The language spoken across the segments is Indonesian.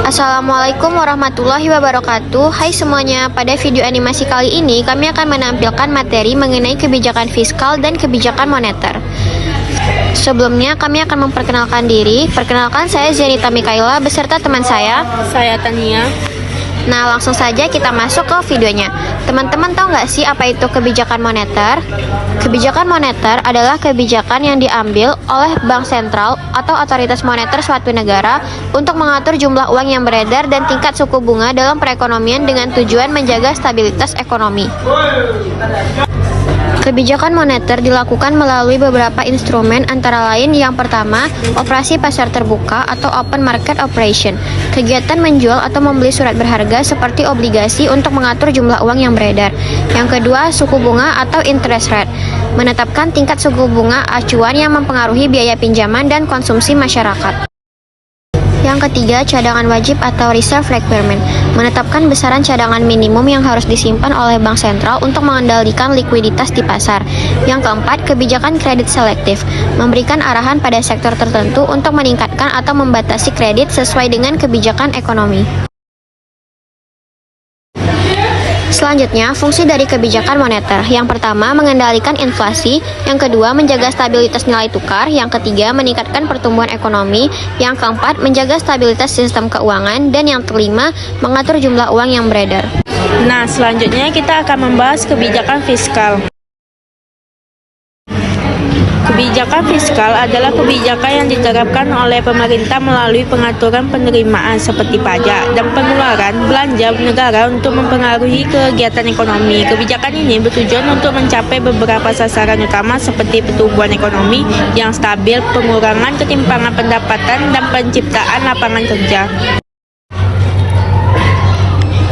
Assalamualaikum warahmatullahi wabarakatuh. Hai semuanya, pada video animasi kali ini kami akan menampilkan materi mengenai kebijakan fiskal dan kebijakan moneter. Sebelumnya kami akan memperkenalkan diri. Perkenalkan, saya Zenita Mikaela beserta teman saya Tania. Nah, langsung saja kita masuk ke videonya. Teman-teman tahu nggak sih apa itu kebijakan moneter? Kebijakan moneter adalah kebijakan yang diambil oleh bank sentral atau otoritas moneter suatu negara untuk mengatur jumlah uang yang beredar dan tingkat suku bunga dalam perekonomian dengan tujuan menjaga stabilitas ekonomi. Kebijakan moneter dilakukan melalui beberapa instrumen, antara lain yang pertama, operasi pasar terbuka atau open market operation, kegiatan menjual atau membeli surat berharga seperti obligasi untuk mengatur jumlah uang yang beredar. Yang kedua, suku bunga atau interest rate, menetapkan tingkat suku bunga acuan yang mempengaruhi biaya pinjaman dan konsumsi masyarakat. Yang ketiga, cadangan wajib atau reserve requirement, menetapkan besaran cadangan minimum yang harus disimpan oleh bank sentral untuk mengendalikan likuiditas di pasar. Yang keempat, kebijakan kredit selektif, memberikan arahan pada sektor tertentu untuk meningkatkan atau membatasi kredit sesuai dengan kebijakan ekonomi. Selanjutnya, fungsi dari kebijakan moneter. Yang pertama, mengendalikan inflasi. Yang kedua, menjaga stabilitas nilai tukar. Yang ketiga, meningkatkan pertumbuhan ekonomi. Yang keempat, menjaga stabilitas sistem keuangan. Dan yang kelima, mengatur jumlah uang yang beredar. Nah, selanjutnya kita akan membahas kebijakan fiskal. Kebijakan fiskal adalah kebijakan yang diterapkan oleh pemerintah melalui pengaturan penerimaan seperti pajak dan pengeluaran belanja negara untuk mempengaruhi kegiatan ekonomi. Kebijakan ini bertujuan untuk mencapai beberapa sasaran utama seperti pertumbuhan ekonomi yang stabil, pengurangan ketimpangan pendapatan, dan penciptaan lapangan kerja.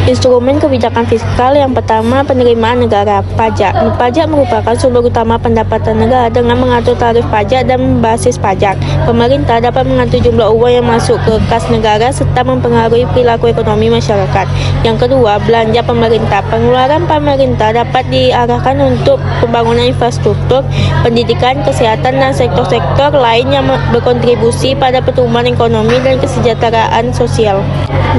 Instrumen kebijakan fiskal yang pertama, penerimaan negara, pajak. Pajak merupakan sumber utama pendapatan negara. Dengan mengatur tarif pajak dan basis pajak, pemerintah dapat mengatur jumlah uang yang masuk ke kas negara serta mempengaruhi perilaku ekonomi masyarakat. Yang kedua, belanja pemerintah. Pengeluaran pemerintah dapat diarahkan untuk pembangunan infrastruktur, pendidikan, kesehatan, dan sektor-sektor lain yang berkontribusi pada pertumbuhan ekonomi dan kesejahteraan sosial.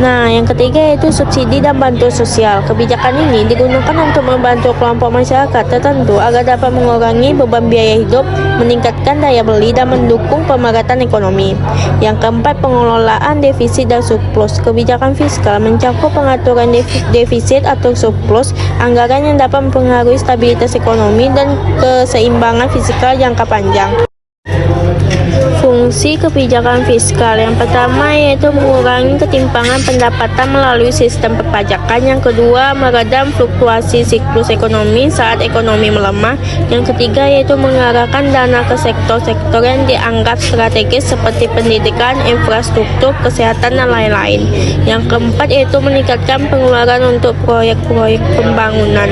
Nah, yang ketiga yaitu subsidi dan bantuan sosial. Kebijakan ini digunakan untuk membantu kelompok masyarakat tertentu agar dapat mengurangi beban biaya hidup, meningkatkan daya beli, dan mendukung pemerataan ekonomi. Yang keempat, pengelolaan defisit dan surplus. Kebijakan fiskal mencakup pengaturan defisit atau surplus anggaran yang dapat mempengaruhi stabilitas ekonomi dan keseimbangan fiskal jangka panjang. Fungsi kebijakan fiskal yang pertama yaitu mengurangi ketimpangan pendapatan melalui sistem perpajakan. Yang kedua, meredam fluktuasi siklus ekonomi saat ekonomi melemah. Yang ketiga yaitu mengarahkan dana ke sektor-sektor yang dianggap strategis seperti pendidikan, infrastruktur, kesehatan, dan lain-lain. Yang keempat yaitu meningkatkan pengeluaran untuk proyek-proyek pembangunan.